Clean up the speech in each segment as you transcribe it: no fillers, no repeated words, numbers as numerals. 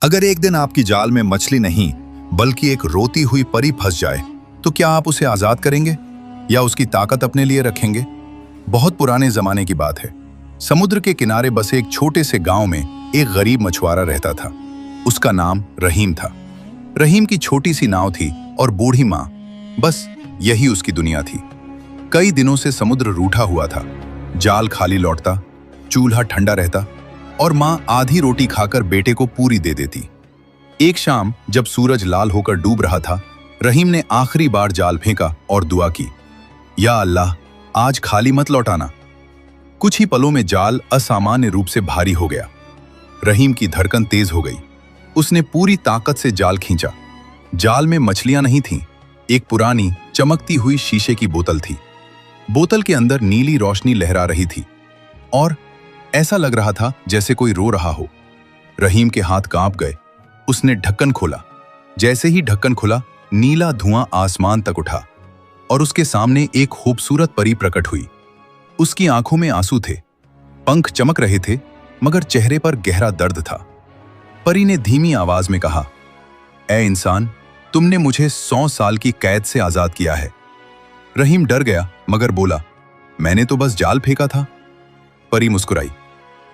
अगर एक दिन आपकी जाल में मछली नहीं बल्कि एक रोती हुई परी फंस जाए तो क्या आप उसे आजाद करेंगे या उसकी ताकत अपने लिए रखेंगे? बहुत पुराने जमाने की बात है। समुद्र के किनारे बसे एक छोटे से गांव में एक गरीब मछुआरा रहता था। उसका नाम रहीम था। रहीम की छोटी सी नाव थी और बूढ़ी माँ, बस यही उसकी दुनिया थी। कई दिनों से समुद्र रूठा हुआ था। जाल खाली लौटता, चूल्हा ठंडा रहता और माँ आधी रोटी खाकर बेटे को पूरी दे देती। एक शाम जब सूरज लाल होकर डूब रहा था, रहीम ने आखिरी बार जाल फेंका और दुआ की, या अल्लाह, आज खाली मत लौटाना। कुछ ही पलों में जाल असामान्य रूप से भारी हो गया। रहीम की धड़कन तेज हो गई। उसने पूरी ताकत से जाल खींचा। जाल में मछलियां नहीं थीं, एक पुरानी चमकती हुई शीशे की बोतल थी। बोतल के अंदर नीली रोशनी लहरा रही थी और ऐसा लग रहा था जैसे कोई रो रहा हो। रहीम के हाथ कांप गए। उसने ढक्कन खोला। जैसे ही ढक्कन खुला, नीला धुआं आसमान तक उठा और उसके सामने एक खूबसूरत परी प्रकट हुई। उसकी आंखों में आंसू थे, पंख चमक रहे थे, मगर चेहरे पर गहरा दर्द था। परी ने धीमी आवाज में कहा, ऐ इंसान, तुमने मुझे 100 साल की कैद से आजाद किया है। रहीम डर गया मगर बोला, मैंने तो बस जाल फेंका था। परी मुस्कुराई,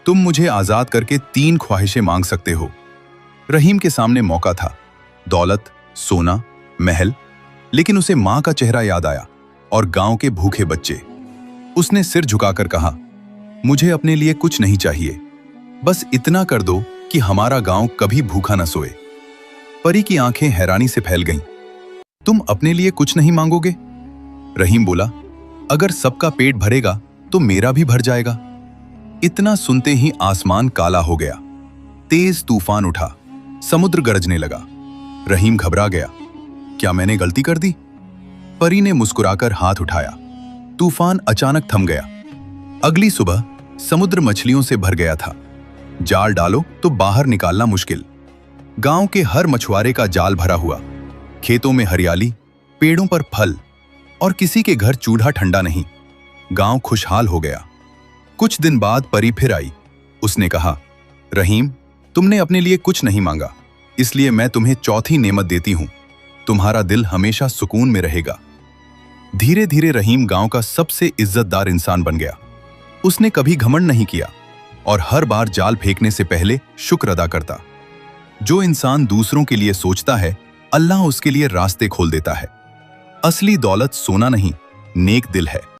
तुम मुझे आजाद करके 3 ख्वाहिशें मांग सकते हो। रहीम के सामने मौका था, दौलत, सोना, महल, लेकिन उसे मां का चेहरा याद आया और गांव के भूखे बच्चे। उसने सिर झुकाकर कहा, मुझे अपने लिए कुछ नहीं चाहिए, बस इतना कर दो कि हमारा गांव कभी भूखा न सोए। परी की आंखें हैरानी से फैल गईं। तुम अपने लिए कुछ नहीं मांगोगे? रहीम बोला, अगर सबका पेट भरेगा तो मेरा भी भर जाएगा। इतना सुनते ही आसमान काला हो गया। तेज तूफान उठा, समुद्र गरजने लगा। रहीम घबरा गया, क्या मैंने गलती कर दी? परी ने मुस्कुराकर हाथ उठाया। तूफान अचानक थम गया। अगली सुबह समुद्र मछलियों से भर गया था। जाल डालो तो बाहर निकालना मुश्किल। गांव के हर मछुआरे का जाल भरा हुआ। खेतों में हरियाली, पेड़ों पर फल और किसी के घर चूल्हा ठंडा नहीं। गांव खुशहाल हो गया। कुछ दिन बाद परी फिर आई। उसने कहा, रहीम, तुमने अपने लिए कुछ नहीं मांगा, इसलिए मैं तुम्हें चौथी नेमत देती हूं। तुम्हारा दिल हमेशा सुकून में रहेगा। धीरे धीरे रहीम गांव का सबसे इज्जतदार इंसान बन गया। उसने कभी घमंड नहीं किया और हर बार जाल फेंकने से पहले शुक्र अदा करता। जो इंसान दूसरों के लिए सोचता है, अल्लाह उसके लिए रास्ते खोल देता है। असली दौलत सोना नहीं, नेक दिल है।